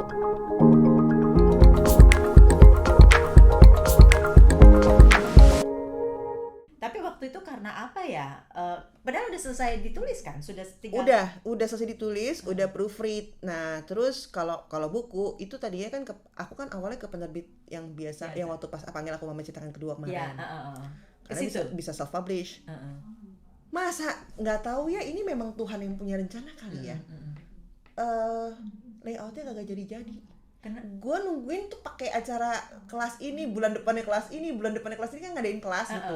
Tapi waktu itu karena apa ya? Padahal udah selesai ditulis kan? Sudah tinggal. Udah selesai ditulis, udah proofread. Nah, terus kalau buku itu tadinya kan aku kan awalnya ke penerbit yang biasa, yang waktu pas Panggil Aku Mama Cetakan Kedua kemarin. Karena bisa self publish. Masa nggak tahu ya, ini memang Tuhan yang punya rencana kali ya. Layoutnya kagak jadi. Karena gue nungguin tuh pakai acara kelas ini, bulan depannya kelas ini kan ngadain kelas gitu.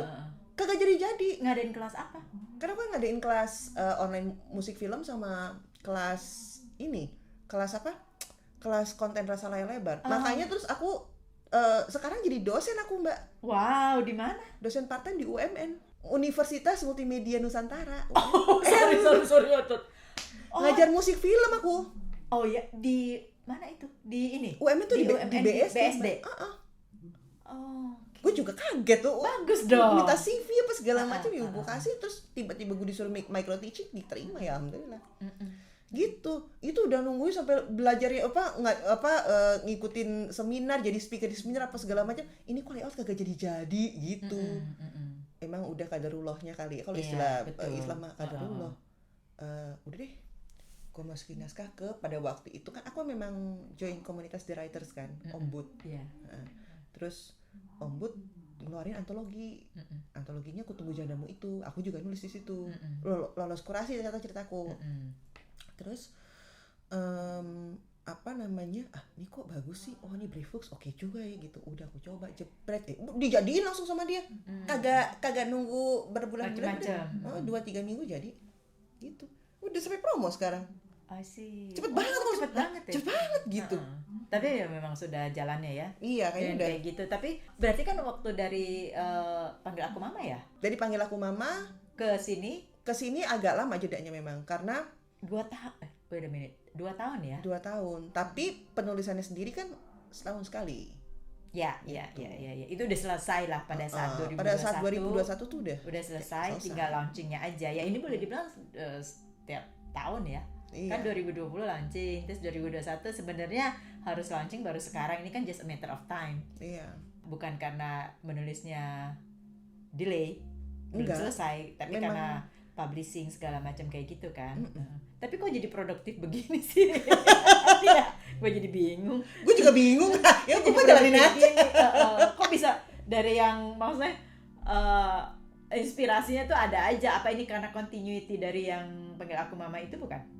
Kagak jadi. Ngadain kelas apa? Karena gue ngadain kelas online musik film sama kelas ini. Kelas apa? Kelas konten rasa layar lebar. Makanya terus aku sekarang jadi dosen aku, Mbak. Wow, di mana? Dosen part-time di UMN, Universitas Multimedia Nusantara. Sorry. Ngajar musik film aku. Oh ya, di mana itu? Di ini? UMN tuh di BSD. Gue juga kaget tuh. Bagus dong. Minta CV apa segala macam ya gue kasih, terus tiba-tiba gue disuruh micro teaching, diterima ya alhamdulillah. Gitu. Itu udah nungguin sampai belajarnya ngikutin seminar, jadi speaker di seminar apa segala macam. Ini kok layout kagak jadi gitu. Emang udah qadarullahnya kali. Kalau istilah Islam mah qadarullah. Udah deh. Gue masukin naskah pada waktu itu kan aku memang join komunitas The Writers kan, Ombud. Terus Ombud ngeluarin antologi. Antologinya Ku Tunggu Jandamu itu. Aku juga nulis di situ. Lolos kurasi ceritaku. Terus ini kok bagus sih. Oh, ini Brave Books oke juga ya gitu. Udah aku coba jepret. Dijadiin langsung sama dia. Kagak nunggu berbulan-bulan. 2-3 minggu jadi. Gitu. Udah sampai promo sekarang. I see. Cepet banget gitu. Tapi ya memang sudah jalannya ya. Iya, kayaknya udah kayak gitu. Tapi berarti kan waktu dari Panggil Aku Mama ya? Dari Panggil Aku Mama ke sini agak lama jedanya memang karena 2 tahun. Wait a minute. 2 tahun ya? 2 tahun. Tapi penulisannya sendiri kan setahun sekali. Ya. Itu udah selesai lah pada saat 2021. Pada saat 2021 tuh udah selesai. Tinggal launchingnya aja. Ya ini boleh dibilang setiap tahun ya. Iya. Kan 2020 launching, terus 2021 sebenarnya harus launching baru sekarang. Ini kan just a matter of time. Iya. Bukan karena menulisnya delay, belum selesai, tapi memang karena publishing segala macam kayak gitu kan. Tapi kok jadi produktif begini sih? Ya, gue jadi bingung. Gue juga bingung. Ya gue jalanin aja. Kok bisa dari yang maksudnya inspirasinya tuh ada aja. Apa ini karena continuity dari yang Panggil Aku Mama itu bukan?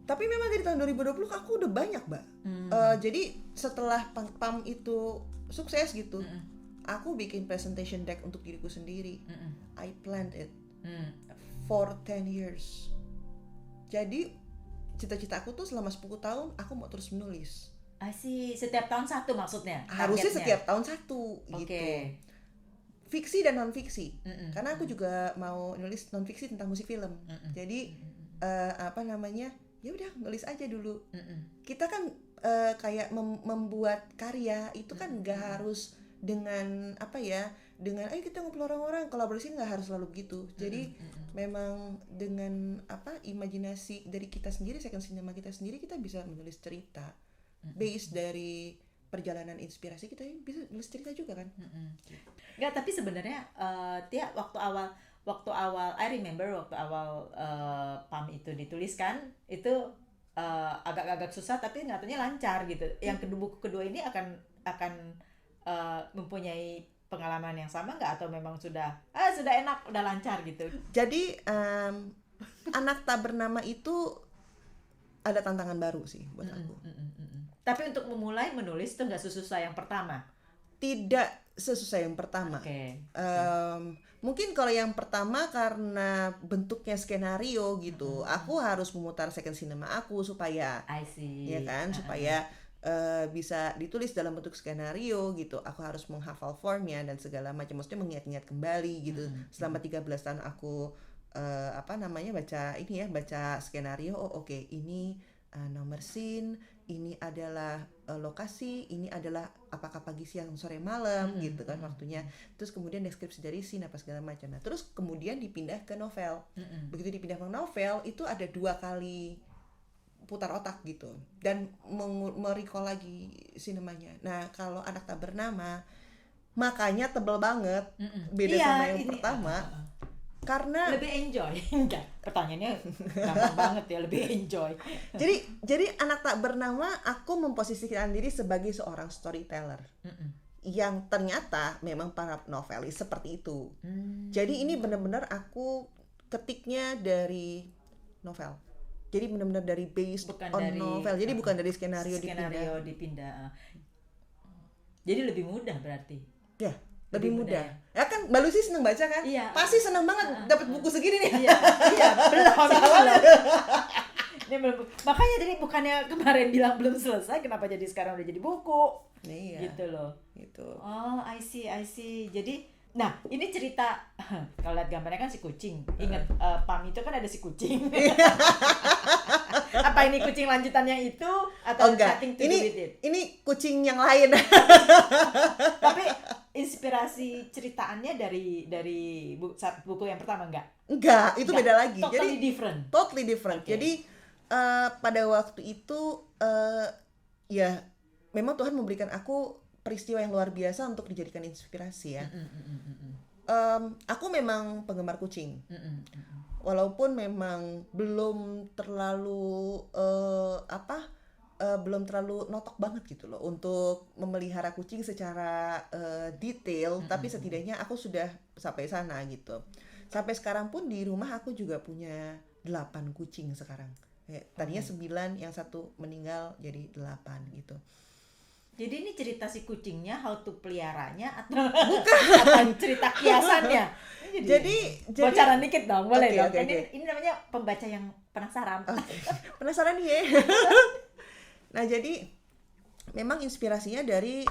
Tapi memang dari tahun 2020 aku udah banyak, Mbak. Jadi setelah PAM itu sukses gitu, aku bikin presentation deck untuk diriku sendiri. I planned it for 10 years. Jadi cita-cita aku tuh selama 10 tahun aku mau terus menulis. Setiap tahun satu maksudnya? Harusnya setiap tahun satu gitu. Fiksi dan non-fiksi. Karena aku juga mau nulis non-fiksi tentang musik film. Jadi ya udah nulis aja dulu. Kita kan kayak membuat karya itu kan nggak harus dengan dengan ayo kita ngumpul orang-orang, kolaborasi nggak harus selalu begitu. Jadi memang dengan imajinasi dari kita sendiri, second cinema kita sendiri, kita bisa menulis cerita based dari perjalanan inspirasi kita, bisa nulis cerita juga kan. Nggak, tapi sebenarnya Tia waktu awal I remember waktu awal PAM itu dituliskan itu agak-agak susah tapi katanya lancar gitu. Yang buku kedua ini akan mempunyai pengalaman yang sama nggak, atau memang sudah enak, udah lancar gitu? Jadi Anak Tak Bernama itu ada tantangan baru sih buat aku. Tapi untuk memulai menulis itu nggak sesusah yang pertama? Tidak sesusah yang pertama. Mungkin kalau yang pertama karena bentuknya skenario gitu, aku harus memutar second cinema aku supaya, ya kan, supaya bisa ditulis dalam bentuk skenario gitu. Aku harus menghafal formnya dan segala macam, maksudnya mengingat-ingat kembali gitu. Selama 13 tahun aku baca skenario. Ini nomor scene, ini adalah lokasi, ini adalah apakah pagi, siang, sore, malam gitu kan waktunya. Terus kemudian deskripsi dari scene apa segala macam. Nah, terus kemudian dipindah ke novel. Begitu dipindah ke novel itu ada 2 kali putar otak gitu dan merecall lagi sinemanya. Nah kalau Anak Tak Bernama makanya tebel banget, beda Iya, sama yang ini, pertama karena lebih enjoy. Enggak, pertanyaannya gampang banget ya, lebih enjoy. jadi Anak Tak Bernama aku memposisikan diri sebagai seorang storyteller yang ternyata memang para novelis seperti itu. Jadi ini benar-benar aku ketiknya dari novel. Jadi benar-benar dari based Bukan on dari novel. Jadi bukan dari skenario dipindah. Jadi lebih mudah berarti. Ya, Lebih lebih mudah mudah. Ya kan Mbak Lucy seneng baca kan? Iya. Pasti seneng banget dapat buku segini nih. Iya, belum. Ini belum. Makanya jadi bukannya kemarin bilang belum selesai, kenapa jadi sekarang udah jadi buku? Iya. Gitu loh. Gitu. Oh, I see. Jadi, nah ini cerita kalau lihat gambarnya kan si kucing. Ingat Pam itu kan ada si kucing. Apa ini kucing lanjutannya itu atau nothing to do with it? Ini kucing yang lain. Tapi inspirasi ceritaannya dari buku yang pertama enggak? Enggak, itu beda lagi. Totally different. Totally different. Okay. Jadi pada waktu itu ya memang Tuhan memberikan aku peristiwa yang luar biasa untuk dijadikan inspirasi ya. Aku memang penggemar kucing. Walaupun memang belum terlalu belum terlalu notok banget gitu loh untuk memelihara kucing secara detail, tapi setidaknya aku sudah sampai sana gitu. Sampai sekarang pun di rumah aku juga punya 8 kucing sekarang. Tadinya 9, yang satu meninggal jadi 8 gitu. Jadi ini cerita si kucingnya, how to peliharanya atau bukan cerita kiasannya? Jadi bocoran dikit dong, boleh dong. Ini namanya pembaca yang penasaran. Penasaran nih ya. Nah jadi memang inspirasinya dari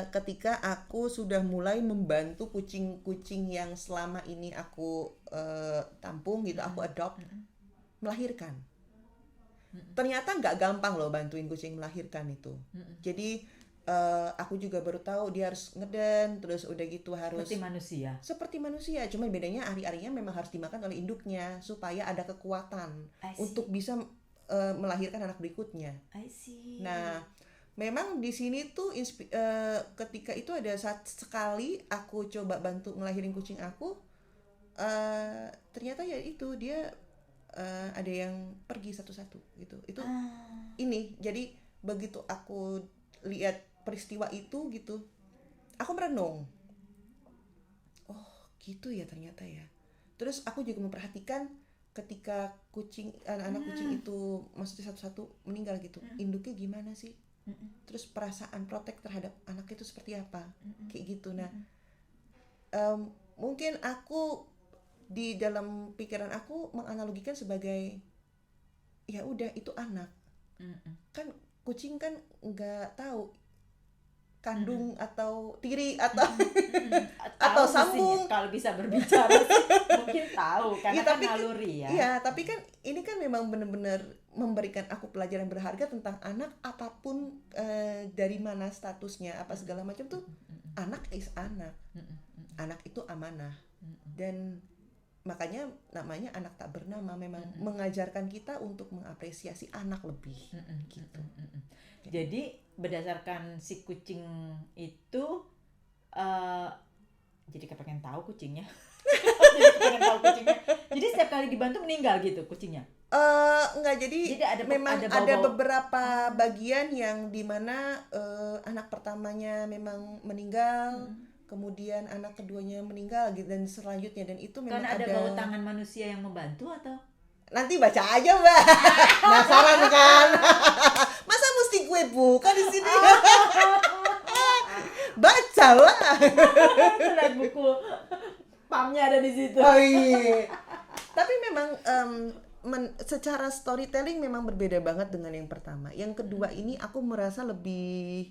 ketika aku sudah mulai membantu kucing-kucing yang selama ini aku tampung gitu, aku adopt, melahirkan. Ternyata nggak gampang loh bantuin kucing melahirkan itu. Jadi aku juga baru tahu dia harus ngeden, terus udah gitu harus seperti manusia. Cuma bedanya ari-arinya memang harus dimakan oleh induknya supaya ada kekuatan untuk bisa melahirkan anak berikutnya. I see. Nah, memang di sini tuh ketika itu ada sekali aku coba bantu ngelahirin kucing aku, ternyata ya itu dia ada yang pergi satu-satu gitu. Itu ini jadi begitu aku lihat peristiwa itu gitu, aku merenung. Oh, gitu ya ternyata ya. Terus aku juga memperhatikan ketika anak-anak kucing itu maksudnya satu-satu meninggal gitu, induknya gimana sih? Terus perasaan protek terhadap anak itu seperti apa? Kayak gitu. Nah, mungkin aku di dalam pikiran aku menganalogikan sebagai ya udah itu anak. Kan kucing kan nggak tahu kandung atau tiri atau sambung. Kalau bisa berbicara mungkin tahu karena kan naluri ya. Iya, tapi kan ini kan memang benar-benar memberikan aku pelajaran berharga tentang anak, apapun dari mana statusnya apa segala macam tuh, anak is anak. Anak itu amanah. Dan makanya namanya Anak Tak Bernama, memang mengajarkan kita untuk mengapresiasi anak lebih gitu. Jadi berdasarkan si kucing itu jadi kepengen tahu kucingnya. Jadi setiap kali dibantu meninggal gitu kucingnya. Enggak, jadi memang ada beberapa bagian yang dimana anak pertamanya memang meninggal, kemudian anak keduanya meninggal gitu, dan selanjutnya, dan itu memang ada bau tangan manusia yang membantu atau? Nanti baca aja Mbak. Penasaran kan? Masa mesti gue buka di sini? Bacalah. Lihat buku Pamnya ada di situ. Oh iya. Tapi memang secara storytelling memang berbeda banget dengan yang pertama. Yang kedua ini aku merasa lebih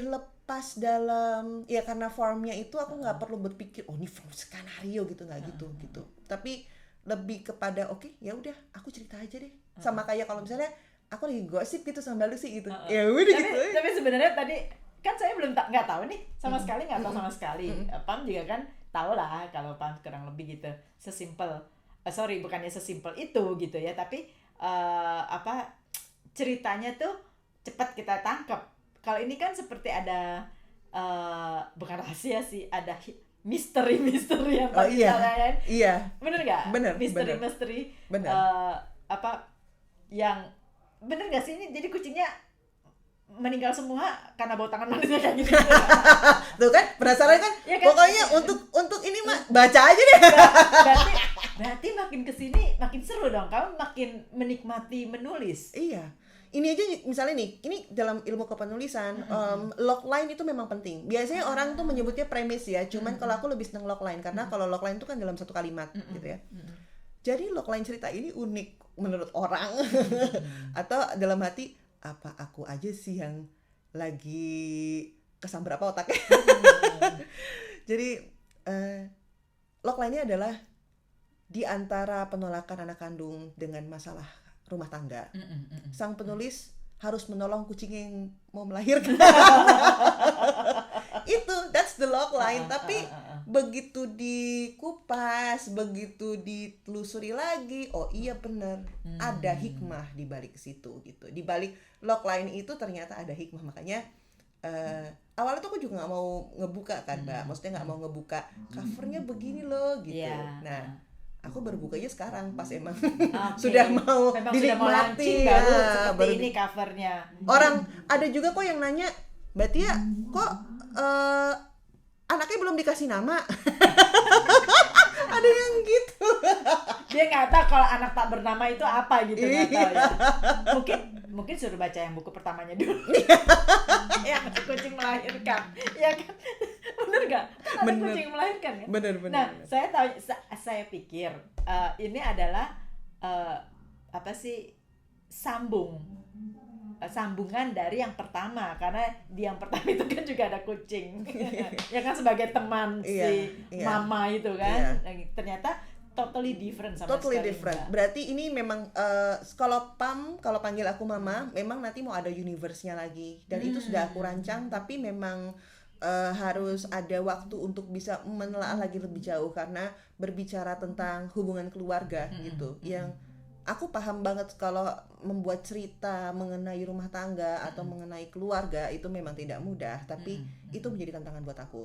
lepas dalam, ya karena formnya itu aku nggak perlu berpikir oh ini form skenario gitu, nggak gitu. Tapi lebih kepada oke, ya udah aku cerita aja deh. Sama kayak kalau misalnya aku lagi gosip gitu sama Lucy gitu. Ya udah gitu. Tapi sebenarnya tadi kan saya belum nggak tahu nih sama sekali, nggak tahu sama sekali. Pam juga kan tahu lah kalau Pam kurang lebih gitu, bukannya sesimpel itu gitu ya, tapi apa ceritanya tuh cepat kita tangkap. Kalau ini kan seperti ada bukan rahasia sih, ada misteri yang Oh tadi iya. kita layan. Iya. Bener nggak? Bener, Misteri bener. apa yang bener nggak sih ini? Jadi kucingnya meninggal semua karena bau tangan manusia kayak gitu. Tuh kan, penasaran kan? Ya kan? Pokoknya untuk ini mah baca aja deh. Berarti makin kesini makin seru dong. Kamu makin menikmati menulis. Iya. Ini aja misalnya nih, ini dalam ilmu kepenulisan, logline itu memang penting. Biasanya orang tuh menyebutnya premis ya, cuman kalau aku lebih seneng logline karena kalau logline itu kan dalam satu kalimat gitu ya. Jadi logline cerita ini unik menurut orang atau dalam hati apa aku aja sih yang lagi kesambar apa otaknya. Jadi logline-nya adalah di antara penolakan anak kandung dengan masalah rumah tangga. Sang penulis harus menolong kucing yang mau melahirkan. That's the logline. Tapi begitu dikupas, begitu ditelusuri lagi, oh iya bener, ada hikmah di balik situ gitu. Di balik logline itu ternyata ada hikmah. Makanya awalnya tuh aku juga nggak mau ngebuka kan, Mbak. Maksudnya nggak mau ngebuka covernya begini loh gitu. Yeah. Nah, aku baru bukanya sekarang pas emang Okay. sudah mau Memang dinikmati sudah mau launching baru ya, seperti baru ini covernya. orang ada juga kok yang nanya, Mbak Tia kok anaknya belum dikasih nama. Ada yang gitu. Dia nggak tahu kalau anak tak bernama itu apa gitu, nggak tahu ya. Mungkin suruh baca yang buku pertamanya dulu. Yang kucing melahirkan, ya kan? Bener nggak? Kan ada kucing melahirkan ya. Bener. Nah, saya pikir ini adalah apa sih sambungan dari yang pertama, karena di yang pertama itu kan juga ada kucing ya kan, sebagai teman si mama itu kan. Ternyata totally different sama totally sekali different. enggak. Berarti ini memang kalau panggil aku mama, memang nanti mau ada universe-nya lagi dan itu sudah aku rancang, tapi memang harus ada waktu untuk bisa menelaah lagi lebih jauh karena berbicara tentang hubungan keluarga gitu. Yang aku paham banget kalau membuat cerita mengenai rumah tangga atau mengenai keluarga itu memang tidak mudah, tapi itu menjadi tantangan buat aku.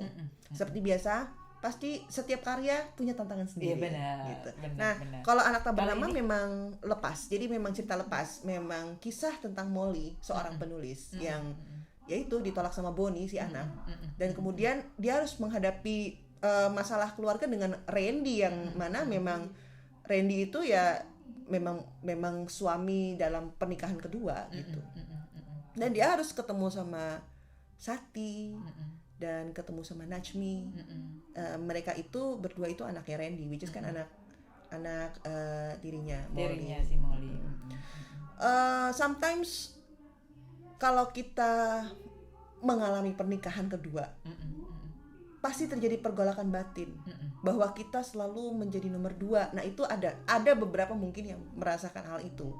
Seperti biasa, pasti setiap karya punya tantangan sendiri. Iya, benar, gitu. benar. Kalau Anak Tak Bernama ini memang lepas, jadi memang cerita lepas, memang kisah tentang Molly, seorang penulis yang yaitu ditolak sama Bonnie si anak, dan kemudian dia harus menghadapi masalah keluarga dengan Randy yang mana memang Randy itu ya memang suami dalam pernikahan kedua gitu. Dan dia harus ketemu sama Sati dan ketemu sama Najmi. Mereka itu berdua itu anaknya Randy, which is kan anak dirinya si Molly. Sometimes kalau kita mengalami pernikahan kedua, pasti terjadi pergolakan batin bahwa kita selalu menjadi nomor 2. Nah itu ada beberapa mungkin yang merasakan hal itu,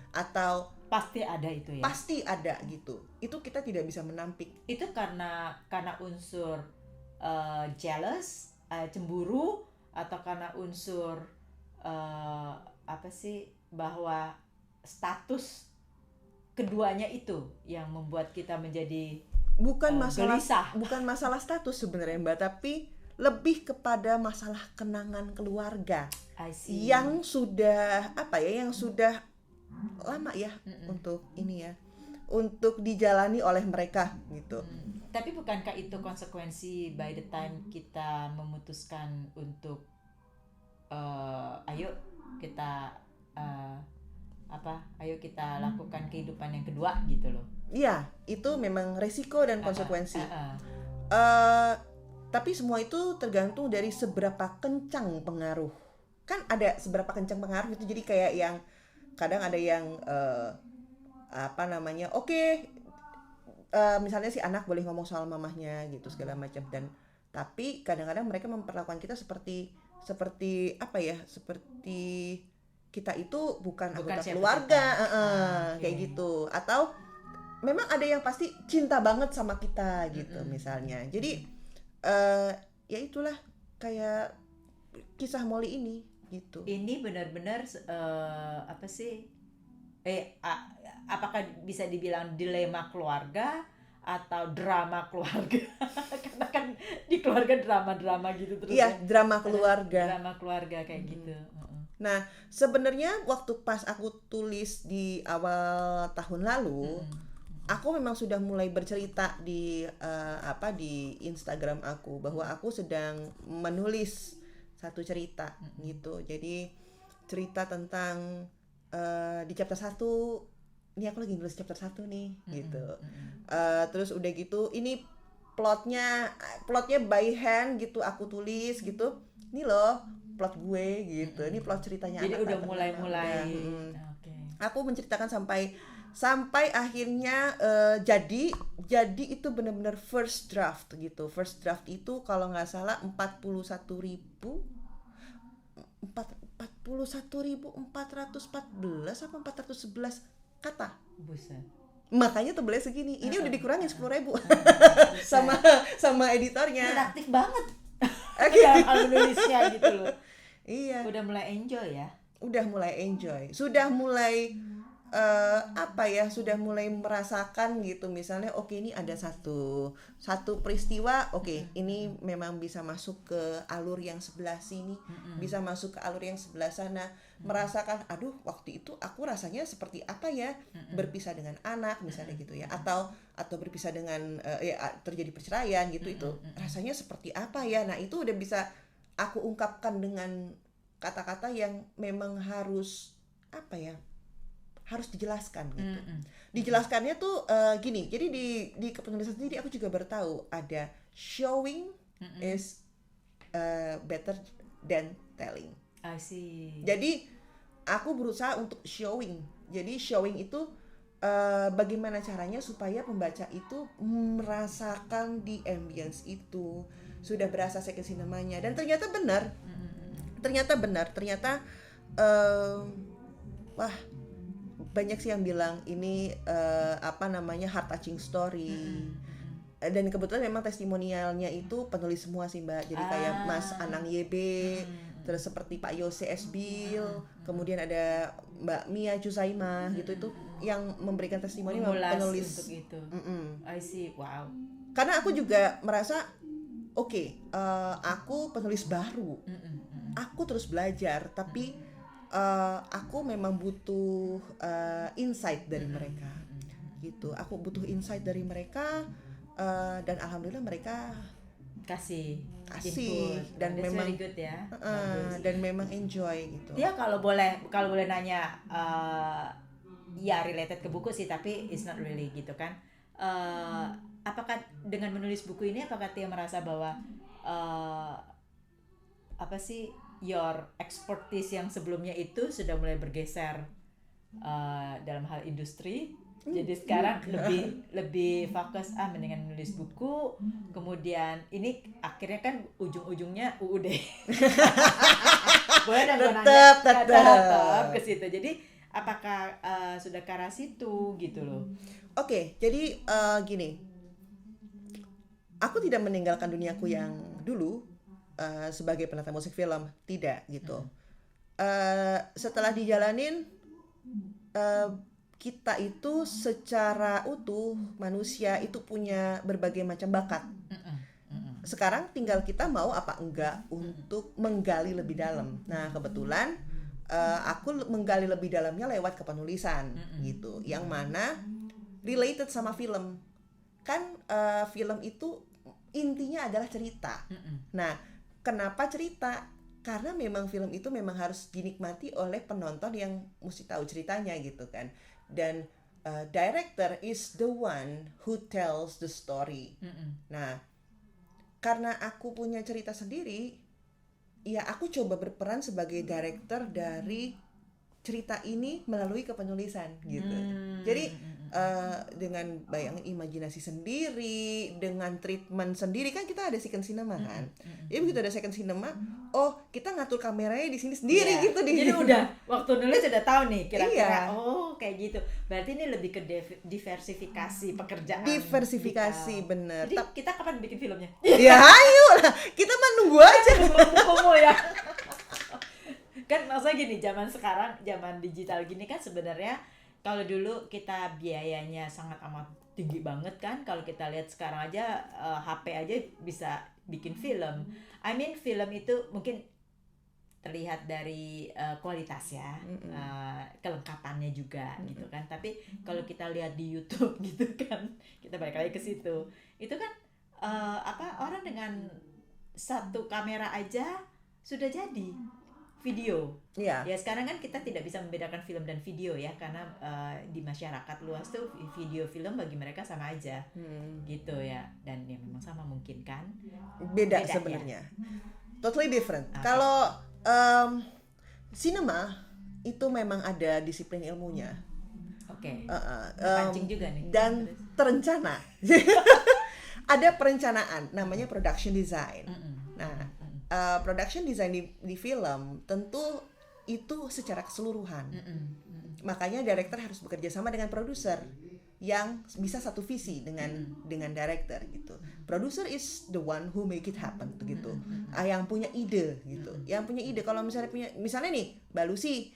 atau Pasti ada itu ya. pasti ada gitu. Itu kita tidak bisa menampik. Itu karena unsur jealous, cemburu, atau karena unsur apa sih, bahwa status keduanya itu yang membuat kita menjadi Bukan gelisah. bukan masalah status sebenarnya Mbak, tapi lebih kepada masalah kenangan keluarga I see. yang sudah yang sudah lama ya untuk ini ya, untuk dijalani oleh mereka gitu. Tapi bukankah itu konsekuensi by the time kita memutuskan untuk ayo kita lakukan kehidupan yang kedua gitu loh. Iya, itu memang resiko dan konsekuensi. Tapi semua itu tergantung dari seberapa kencang pengaruh. Kan ada seberapa kencang pengaruh itu, jadi kayak yang kadang ada yang misalnya si anak boleh ngomong soal mamahnya gitu segala macam, dan tapi kadang-kadang mereka memperlakukan kita seperti kita itu bukan anggota keluarga, kayak gitu. Atau memang ada yang pasti cinta banget sama kita gitu misalnya. Jadi ya itulah kayak kisah Molly ini gitu. Ini benar-benar apakah bisa dibilang dilema keluarga atau drama keluarga? Karena kan di keluarga drama-drama gitu terus. Iya, drama keluarga. Drama keluarga kayak gitu. Nah, sebenarnya waktu pas aku tulis di awal tahun lalu, aku memang sudah mulai bercerita di di Instagram aku bahwa aku sedang menulis satu cerita gitu. Jadi cerita tentang di chapter 1, ini aku lagi nulis chapter 1 nih gitu. Terus udah gitu ini plotnya by hand gitu aku tulis gitu. Ini loh plot gue gitu. Ini plot ceritanya. Jadi udah mulai. Okay. Aku menceritakan sampai akhirnya jadi itu benar-benar first draft gitu. First draft itu kalau nggak salah 41.414 apa 411 kata. Buset. Makanya tebelnya segini. Ini udah dikurangin 10.000 sama editornya. Produktif banget. Oke. Dalam nulisnya gitu loh. Iya. Udah mulai enjoy ya. Sudah mulai sudah mulai merasakan gitu. Misalnya ini ada satu peristiwa, ini memang bisa masuk ke alur yang sebelah sini, bisa masuk ke alur yang sebelah sana. Merasakan, waktu itu aku rasanya seperti apa ya, berpisah dengan anak misalnya gitu ya, atau berpisah dengan terjadi perceraian gitu, itu rasanya seperti apa ya. Nah, itu udah bisa aku ungkapkan dengan kata-kata yang memang harus harus dijelaskan gitu. Dijelaskannya tuh gini. Jadi di kepenulisan sendiri aku juga baru tahu ada showing is better than telling. I see. Jadi aku berusaha untuk showing. Jadi showing itu bagaimana caranya supaya pembaca itu merasakan di ambience itu, sudah berasa second cinemanya, dan ternyata benar. Ternyata wah, banyak sih yang bilang ini heart touching story. Dan kebetulan memang testimonialnya itu penulis semua sih Mbak. Jadi kayak Mas Anang YB, terus seperti Pak Yose Esbil, kemudian ada Mbak Mia Jusaima gitu, itu yang memberikan testimoni penulis untuk itu. I see. Wow. Karena aku juga merasa aku penulis baru. Aku terus belajar, tapi aku memang butuh insight dari mereka gitu. Aku butuh insight dari mereka, dan alhamdulillah mereka kasih input. dan That's memang very good ya. Dan memang enjoy gitu. Ya kalau boleh nanya, ya related ke buku sih, tapi it's not really gitu kan. Apakah dengan menulis buku ini apakah Tia merasa bahwa your expertise yang sebelumnya itu sudah mulai bergeser dalam hal industri? Jadi sekarang lebih fokus mendingan nulis buku, kemudian ini akhirnya kan ujung-ujungnya UUD. Boleh dan tetap ke situ. Jadi apakah sudah ke arah situ gitu loh? Jadi gini. Aku tidak meninggalkan duniaku yang dulu sebagai penata musik film, tidak gitu. Setelah dijalanin, kita itu secara utuh manusia itu punya berbagai macam bakat. Sekarang tinggal kita mau apa enggak untuk menggali lebih dalam. Nah, kebetulan aku menggali lebih dalamnya lewat kepenulisan gitu, yang mana related sama film. Kan film itu intinya adalah cerita. Nah, kenapa cerita? Karena memang film itu memang harus dinikmati oleh penonton yang mesti tahu ceritanya gitu kan. Dan director is the one who tells the story. Nah, karena aku punya cerita sendiri, ya aku coba berperan sebagai director dari cerita ini melalui kepenulisan gitu. Jadi dengan bayangin imajinasi sendiri, dengan treatment sendiri, kan kita ada second cinema kan. Jadi begitu ada second cinema, kita ngatur kameranya di sini sendiri gitu. Jadi udah waktu nulis sudah tahu nih kira-kira kayak gitu. Berarti ini lebih ke diversifikasi pekerjaan. Diversifikasi, bener. Jadi kita kapan bikin filmnya? Ya ayo lah, kita mah nunggu aja. Komo ya. Kan maksudnya gini, zaman sekarang, zaman digital gini kan sebenarnya kalau dulu kita biayanya sangat amat tinggi banget kan, kalau kita lihat sekarang aja HP aja bisa bikin film. I mean film itu mungkin terlihat dari kualitas ya, kelengkapannya juga gitu kan. Tapi kalau kita lihat di YouTube gitu kan, kita balik lagi ke situ. Itu kan orang dengan satu kamera aja sudah jadi video. Iya. Ya sekarang kan kita tidak bisa membedakan film dan video ya, karena di masyarakat luas tuh video film bagi mereka sama aja, gitu ya. Dan ya memang sama mungkin kan. Beda ya? sebenarnya. Totally different. Okay. Kalau cinema itu memang ada disiplin ilmunya. Oke. Okay. Pancing juga nih. Dan terencana. Ada perencanaan, namanya production design. Nah, production design di film tentu itu secara keseluruhan. Makanya director harus bekerja sama dengan produser yang bisa satu visi dengan director gitu. Producer is the one who make it happen gitu. Yang punya ide gitu. Yang punya ide, kalau misalnya nih Mbak Lucy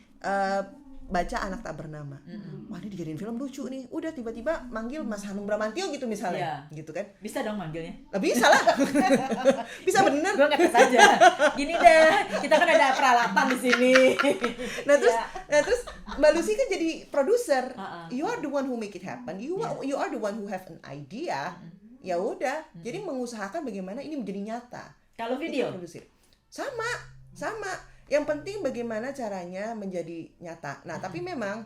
baca Anak Tak Bernama. Wah, ini dijadiin film lucu nih. Udah tiba-tiba manggil Mas Hanung Bramantyo gitu misalnya. Gitu kan. Bisa dong manggilnya. Bisa lah. Bisa bener. Gue ngetes aja. Gini deh, kita kan ada peralatan di sini. Nah terus Mbak Lucy kan jadi produser. You are the one who make it happen. You are the one who have an idea. Ya udah. Jadi mengusahakan bagaimana ini menjadi nyata. Kalau video sama. Yang penting bagaimana caranya menjadi nyata. Nah, tapi memang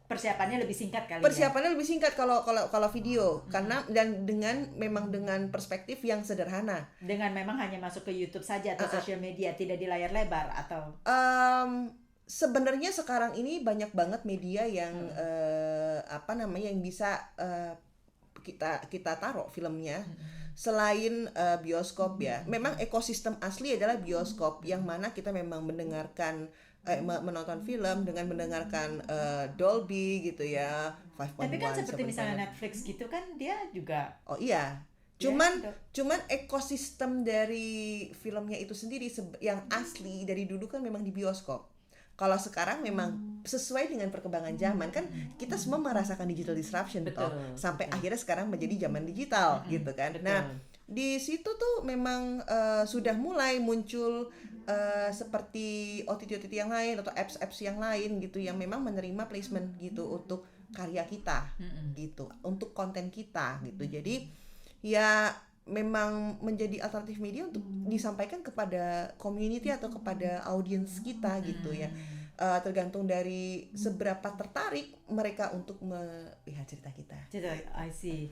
persiapannya lebih singkat kali. Persiapannya lebih singkat kalau video, karena dan dengan perspektif yang sederhana. Dengan memang hanya masuk ke YouTube saja atau sosial media, tidak di layar lebar atau sebenarnya sekarang ini banyak banget media yang yang bisa kita taruh filmnya. Selain bioskop ya, memang ekosistem asli adalah bioskop, yang mana kita memang mendengarkan menonton film dengan mendengarkan Dolby gitu ya, 5.1. Tapi kan seperti misalnya Netflix gitu kan, dia juga. Oh iya. Cuman ekosistem dari filmnya itu sendiri yang asli dari dulu kan memang di bioskop. Kalau sekarang memang sesuai dengan perkembangan zaman kan, kita semua merasakan digital disruption sampai akhirnya sekarang menjadi zaman digital gitu kan. Nah, di situ tuh memang sudah mulai muncul seperti OTT yang lain atau apps yang lain gitu, yang memang menerima placement gitu untuk karya kita gitu, untuk konten kita gitu. Jadi ya memang menjadi alternatif media untuk disampaikan kepada community atau kepada audiens kita gitu ya. Tergantung dari seberapa tertarik mereka untuk melihat cerita kita. I see.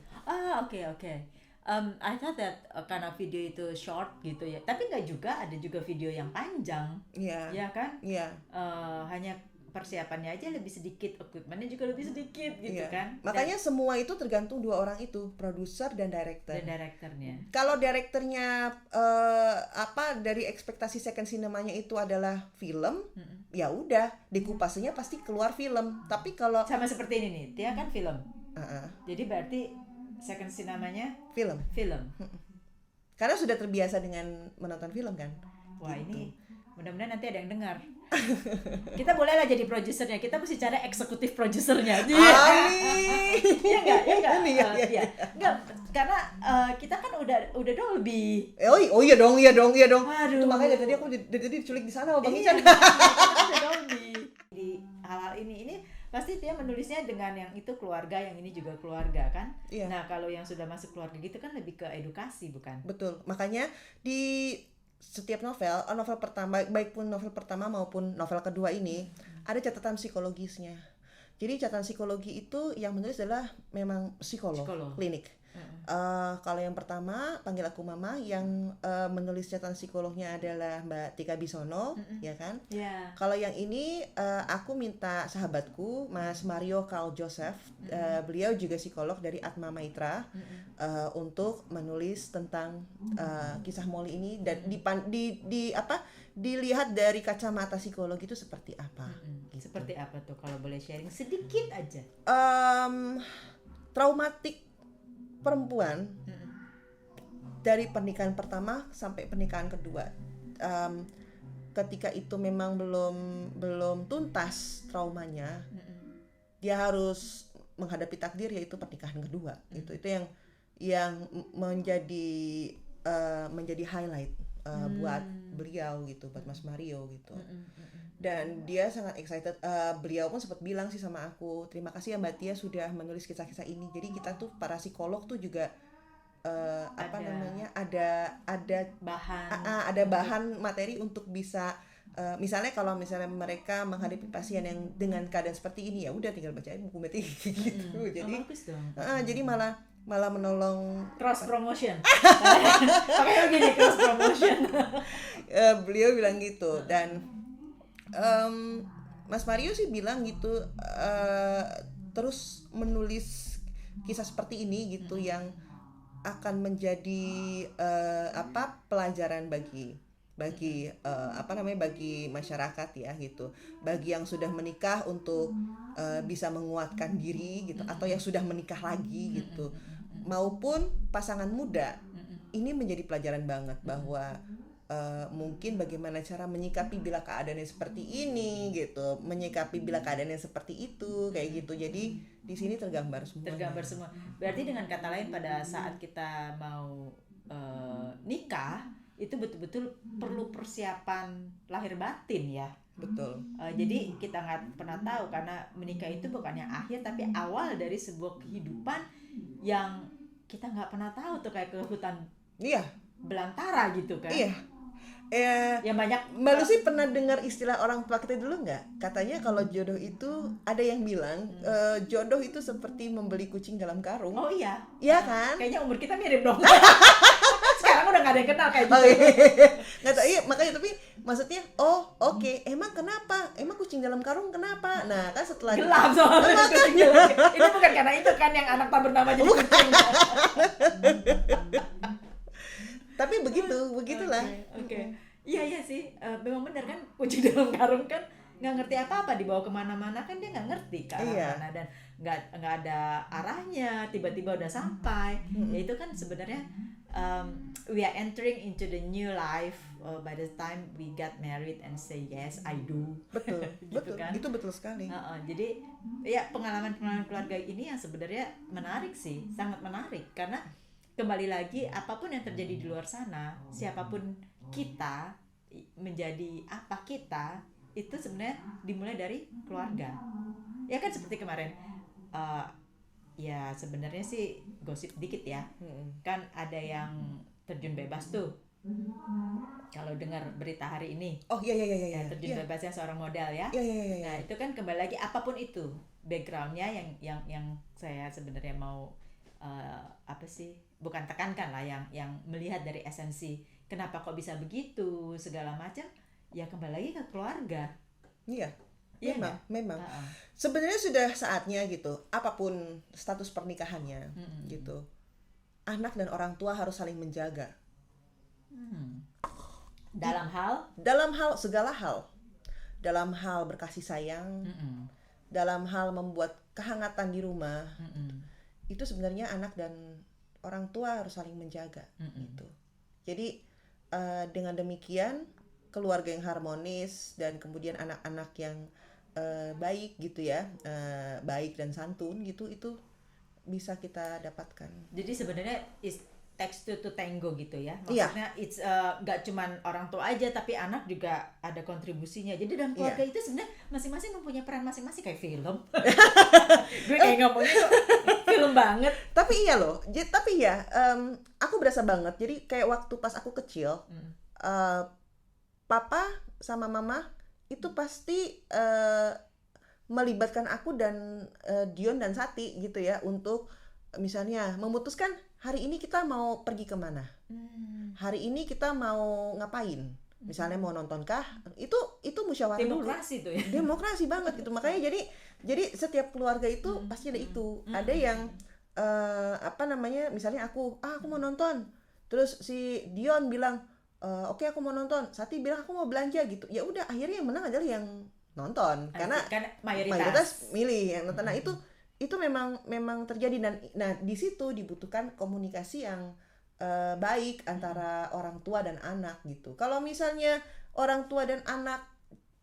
Okay. I thought that karena video itu short gitu ya. Tapi nggak juga, ada juga video yang panjang. Iya. Ya kan? Iya. Hanya persiapannya aja lebih sedikit, equipmentnya juga lebih sedikit gitu kan. Makanya semua itu tergantung dua orang itu, produser dan director. Dan direkturnya. Kalau direkturnya dari ekspektasi second cinemanya itu adalah film, ya udah dekupasinya pasti keluar film. Tapi kalau sama seperti ini nih, dia kan film. Jadi berarti second cinemanya film. Karena sudah terbiasa dengan menonton film kan. Wah gitu. Ini mudah-mudahan nanti ada yang dengar. Kita bolehlah jadi produsernya. Kita mesti cari eksekutif produsernya. Amin. Iya enggak? Iya. Enggak, karena kita kan udah Dolby. Oh iya dong. Aduh. Itu makanya tadi aku diculik di sana Bang Ican. Udah Dolby. Di hal-hal ini pasti dia menulisnya dengan yang itu keluarga, yang ini juga keluarga kan. Iya. Nah, kalau yang sudah masuk keluarga gitu kan lebih ke edukasi, bukan? Betul. Makanya di setiap novel pertama, baik pun novel pertama maupun novel kedua ini, ada catatan psikologisnya. Jadi catatan psikologi itu yang menulis adalah memang psikolog. Klinik. Kalau yang pertama, Panggil Aku Mama, yang menulis catatan psikolognya adalah Mbak Tika Bisono, ya kan? Yeah. Kalau yang ini aku minta sahabatku Mas Mario Carl Joseph, beliau juga psikolog dari Atma Maitra, untuk menulis tentang kisah Molly ini, dan dilihat dari kacamata psikologi itu seperti apa. Gitu. Seperti apa tuh, kalau boleh sharing sedikit aja? Traumatik perempuan dari pernikahan pertama sampai pernikahan kedua, ketika itu memang belum tuntas traumanya, dia harus menghadapi takdir, yaitu pernikahan kedua. Itu yang menjadi highlight buat beliau gitu, buat Mas Mario gitu. Dan dia sangat excited. Beliau pun sempat bilang sih sama aku, terima kasih ya Mbak Tia sudah menulis kisah-kisah ini. Jadi kita tuh para psikolog tuh juga ada bahan materi untuk bisa misalnya kalau misalnya mereka menghadapi pasien yang dengan keadaan seperti ini, ya udah tinggal bacain buku materi gitu. Jadi malah menolong cross promotion. Makanya begini, cross promotion. Beliau bilang gitu. Dan Mas Mario sih bilang gitu, terus menulis kisah seperti ini gitu yang akan menjadi pelajaran bagi masyarakat ya gitu, bagi yang sudah menikah untuk bisa menguatkan diri gitu, atau yang sudah menikah lagi gitu, maupun pasangan muda. Ini menjadi pelajaran banget bahwa mungkin bagaimana cara menyikapi bila keadaannya seperti ini gitu, menyikapi bila keadaannya seperti itu kayak gitu. Jadi di sini tergambar semua. Berarti dengan kata lain, pada saat kita mau nikah itu betul-betul perlu persiapan lahir batin ya. Betul. Jadi kita nggak pernah tahu, karena menikah itu bukannya akhir tapi awal dari sebuah kehidupan yang kita nggak pernah tahu tuh, kayak ke hutan belantara gitu kan. Yang banyak. Mbak Lucy pernah dengar istilah orang tua kita dulu nggak? Katanya kalau jodoh itu, ada yang bilang jodoh itu seperti membeli kucing dalam karung. Oh iya. Iya kan? Kayaknya umur kita mirip dong. Sekarang udah nggak ada yang kenal kayak gitu. Nggak tahu, iya makanya, tapi maksudnya oke. Emang kenapa? Emang kucing dalam karung kenapa? Nah kan setelah gelap soalnya kucing dalam. Ini bukan karena itu kan yang anak tak bernama jadi kucing. Tapi begitulah. Oke. Iya sih, memang benar kan, kucing dalam karung kan nggak ngerti apa-apa, dibawa kemana-mana kan dia nggak ngerti ke arah mana, dan nggak ada arahnya, tiba-tiba udah sampai. Ya itu kan sebenarnya we are entering into the new life by the time we get married and say yes I do. Betul. Gitu betul kan? Itu betul sekali. Jadi ya pengalaman keluarga ini yang sebenarnya menarik sih, sangat menarik, karena kembali lagi, apapun yang terjadi di luar sana, siapapun kita, menjadi apa kita, itu sebenarnya dimulai dari keluarga. Ya kan seperti kemarin, ya sebenarnya sih gosip dikit ya, kan ada yang terjun bebas tuh. Kalau dengar berita hari ini, terjun bebasnya seorang model ya. Nah itu kan kembali lagi, apapun itu backgroundnya, yang saya sebenarnya mau bukan tekankan lah, yang melihat dari esensi kenapa kok bisa begitu segala macam, ya kembali lagi ke keluarga. Memang. Sebenarnya sudah saatnya gitu, apapun status pernikahannya gitu, anak dan orang tua harus saling menjaga. Dalam hal segala hal, dalam hal berkasih sayang, dalam hal membuat kehangatan di rumah. Itu sebenarnya anak dan orang tua harus saling menjaga gitu. Jadi dengan demikian, keluarga yang harmonis dan kemudian anak-anak yang baik gitu ya, baik dan santun gitu, itu bisa kita dapatkan. Jadi sebenarnya takes two to tango gitu ya. Maksudnya it's gak cuman orang tua aja, tapi anak juga ada kontribusinya. Jadi dalam keluarga itu sebenarnya masing-masing mempunyai peran masing-masing, kayak film. Gue kayak ngomongnya tuh film banget. Tapi iya loh. Tapi ya aku berasa banget. Jadi kayak waktu pas aku kecil, papa sama mama itu pasti melibatkan aku dan Dion dan Sati gitu ya, untuk misalnya memutuskan hari ini kita mau pergi kemana, hari ini kita mau ngapain, misalnya mau nonton kah, itu musyawarah demokrasi dulu. Tuh ya. Demokrasi banget gitu. Makanya jadi setiap keluarga itu pasti ada itu. Ada yang misalnya aku mau nonton, terus si Dion bilang oke, aku mau nonton, Sati bilang aku mau belanja gitu. Ya udah, akhirnya yang menang adalah yang nonton, karena mayoritas milih yang nonton. Nah itu memang terjadi, dan nah di situ dibutuhkan komunikasi yang baik antara orang tua dan anak gitu. Kalau misalnya orang tua dan anak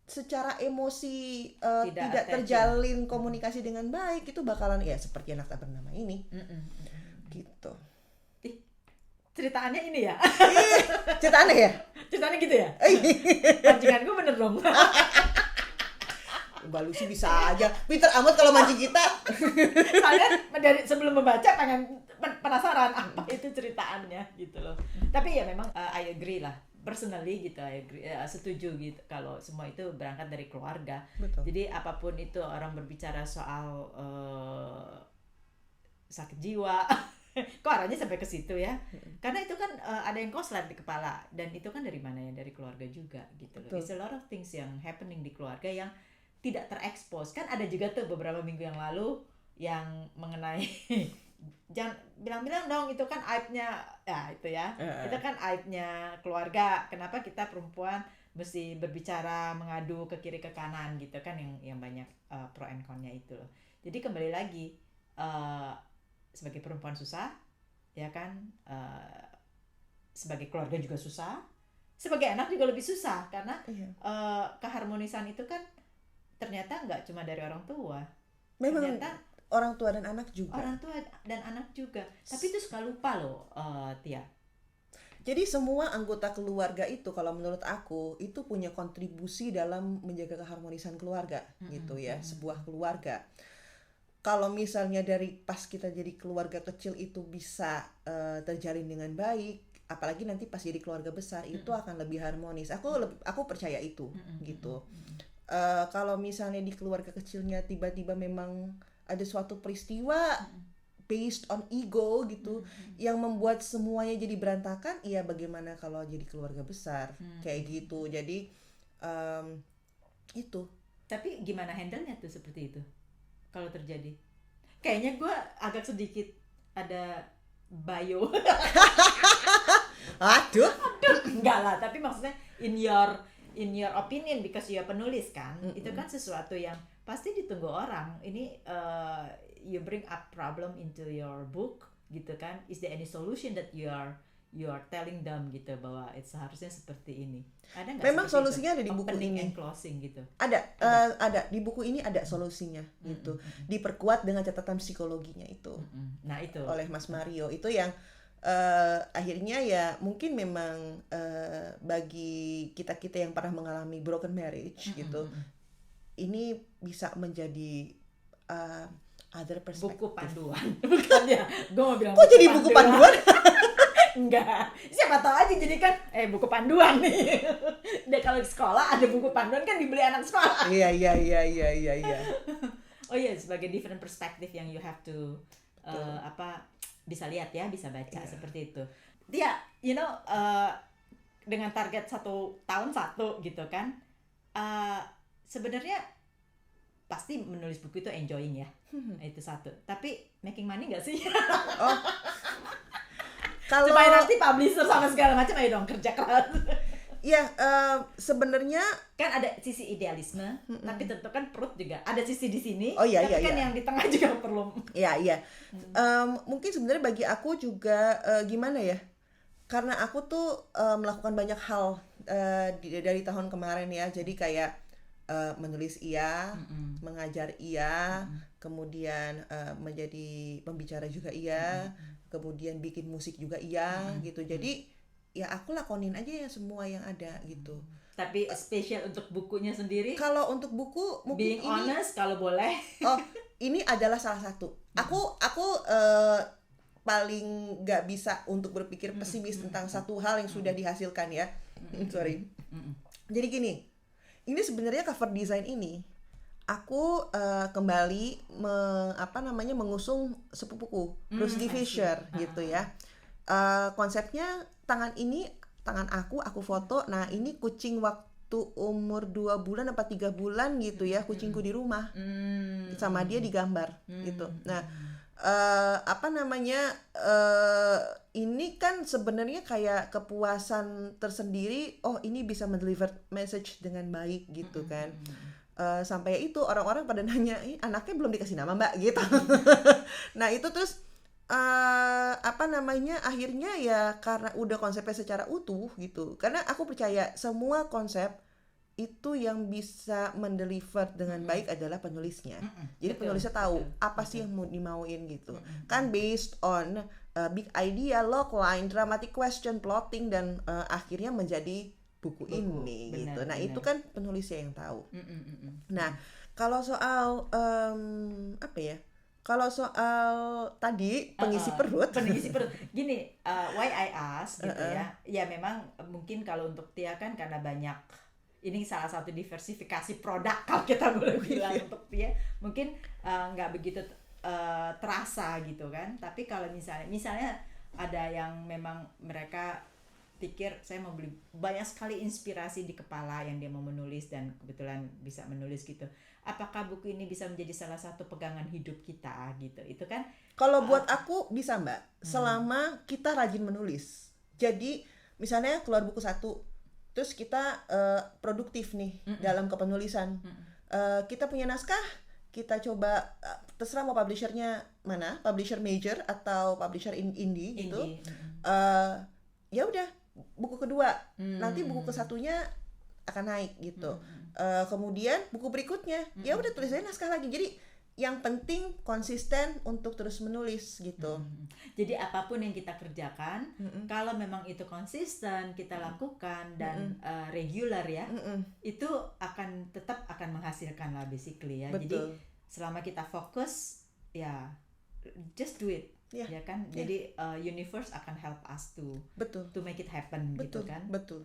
secara emosi Tidak tidak attach, terjalin komunikasi dengan baik, itu bakalan ya seperti anak tak bernama ini. Gitu. Ih, ceritaannya ini ya. Cerita aneh ya? Ceritanya gitu ya. Pancingan gue bener dong. Mbak Lucy bisa aja, pinter amat kalau mancing kita. Saya dari sebelum membaca pengen penasaran apa itu ceritaannya gitu loh. Tapi ya memang I agree lah. Personally gitu, I agree, setuju gitu kalau semua itu berangkat dari keluarga. Betul. Jadi apapun itu orang berbicara soal sakit jiwa, kok arahnya sampai ke situ ya? Karena itu kan ada yang koslet di kepala, dan itu kan dari mana ya, dari keluarga juga gitu loh. Betul. It's a lot of things yang happening di keluarga yang tidak terekspos. Kan ada juga tuh beberapa minggu yang lalu yang mengenai jangan bilang-bilang dong itu kan aibnya ya itu ya. Itu kan aibnya keluarga. Kenapa kita perempuan mesti berbicara, mengadu ke kiri ke kanan gitu kan, yang banyak pro and con-nya itu loh. Jadi kembali lagi sebagai perempuan susah ya kan, sebagai keluarga juga susah, sebagai anak juga lebih susah karena keharmonisan itu kan ternyata nggak cuma dari orang tua. Memang Ternyata orang tua dan anak juga. orang tua dan anak juga. Tapi itu suka lupa loh, Tia. Jadi semua anggota keluarga itu kalau menurut aku itu punya kontribusi dalam menjaga keharmonisan keluarga gitu ya, sebuah keluarga. Kalau misalnya dari pas kita jadi keluarga kecil itu bisa terjalin dengan baik, apalagi nanti pas jadi keluarga besar itu akan lebih harmonis. Aku percaya itu gitu. Kalau misalnya di keluarga kecilnya tiba-tiba memang ada suatu peristiwa based on ego gitu yang membuat semuanya jadi berantakan, ya bagaimana kalau jadi keluarga besar kayak gitu. Jadi itu. Tapi gimana handle-nya tuh seperti itu kalau terjadi? Kayaknya gue agak sedikit ada bio. Aduh. Enggak lah, tapi maksudnya in your opinion, because you are penulis kan, itu kan sesuatu yang pasti ditunggu orang. Ini you bring up problem into your book gitu kan. Is there any solution that you are telling them gitu, bahwa seharusnya seperti ini? Ada nggak? Memang solusinya ada di buku opening ini. and closing gitu. Ada di buku ini ada solusinya gitu. Diperkuat dengan catatan psikologinya itu. Nah itu Oleh Mas Mario itu yang akhirnya ya mungkin memang bagi kita yang pernah mengalami broken marriage gitu, ini bisa menjadi other perspective. buku panduan. Bukan ya, gue mau bilang Kok jadi buku panduan? Enggak, siapa tahu aja jadi kan buku panduan nih. Dan kalau di sekolah ada buku panduan kan dibeli anak sekolah. Iya. Oh iya, sebagai different perspective yang you have to bisa lihat ya, bisa baca seperti itu. Dia, dengan target 1 tahun 1 gitu kan, sebenarnya pasti menulis buku itu enjoying ya, itu satu. Tapi making money nggak sih? Kalau Supaya nanti publisher sama segala macam, ayo dong kerja keras. ya sebenarnya Kan ada sisi idealisme, tapi tentu kan perut juga ada sisi di sini. Oh, iya, tapi iya, kan iya. yang di tengah juga perlu. Iya. Mungkin sebenarnya bagi aku juga gimana ya? Karena aku tuh melakukan banyak hal dari tahun kemarin ya. Jadi kayak menulis mengajar kemudian menjadi pembicara juga kemudian bikin musik juga gitu. Jadi ya aku lakonin aja ya semua yang ada gitu. Tapi spesial untuk bukunya sendiri, Kalau untuk buku mungkin being honest kalau boleh. Ini adalah salah satu. Aku paling nggak bisa untuk berpikir pesimis tentang satu hal yang sudah dihasilkan ya. Sorry. Jadi gini, ini sebenarnya cover design ini aku kembali mengusung sepupuku Rusty Fisher gitu ya. Konsepnya tangan aku foto. Nah ini kucing waktu umur 2 bulan apa 3 bulan gitu ya, kucingku di rumah sama dia digambar gitu. Nah ini kan sebenarnya kayak kepuasan tersendiri. Oh ini bisa mendeliver message dengan baik gitu kan. Sampai itu orang-orang pada nanya, anaknya belum dikasih nama mbak gitu. Nah itu terus akhirnya ya karena udah konsepnya secara utuh gitu. Karena aku percaya semua konsep itu yang bisa mendeliver dengan baik adalah penulisnya. Jadi Betul, penulisnya tahu betul, apa sih yang mau dimauin gitu. Kan based on big idea, logline, dramatic question, plotting, dan akhirnya menjadi buku ini benar, gitu. Nah benar. itu kan penulisnya yang tahu. Nah kalau soal apa ya? Kalau soal tadi pengisi perut, pengisi perut. Gini, why I ask gitu ya. Ya memang mungkin kalau untuk Tia kan karena banyak, ini salah satu diversifikasi produk kalau kita boleh bilang untuk Tia. Mungkin nggak begitu terasa gitu kan. Tapi kalau misalnya ada yang memang mereka pikir saya mau beli banyak sekali inspirasi di kepala yang dia mau menulis dan kebetulan bisa menulis gitu. Apakah buku ini bisa menjadi salah satu pegangan hidup kita gitu? Itu kan kalau buat aku bisa Mbak, selama kita rajin menulis. Jadi misalnya keluar buku satu, terus kita produktif nih dalam kepenulisan. Kita punya naskah, kita coba terserah mau publishernya mana, publisher major atau publisher indie gitu. Ya udah buku kedua, nanti buku kesatunya akan naik gitu. Kemudian buku berikutnya, ya udah tulis aja naskah lagi. Jadi yang penting konsisten untuk terus menulis gitu. Jadi apapun yang kita kerjakan, kalau memang itu konsisten kita lakukan dan regular ya, itu akan tetap akan menghasilkan lah basically ya. Betul. Jadi selama kita fokus ya just do it. Ya, ya kan. Jadi universe akan help us to betul. make it happen Betul, gitu kan. betul.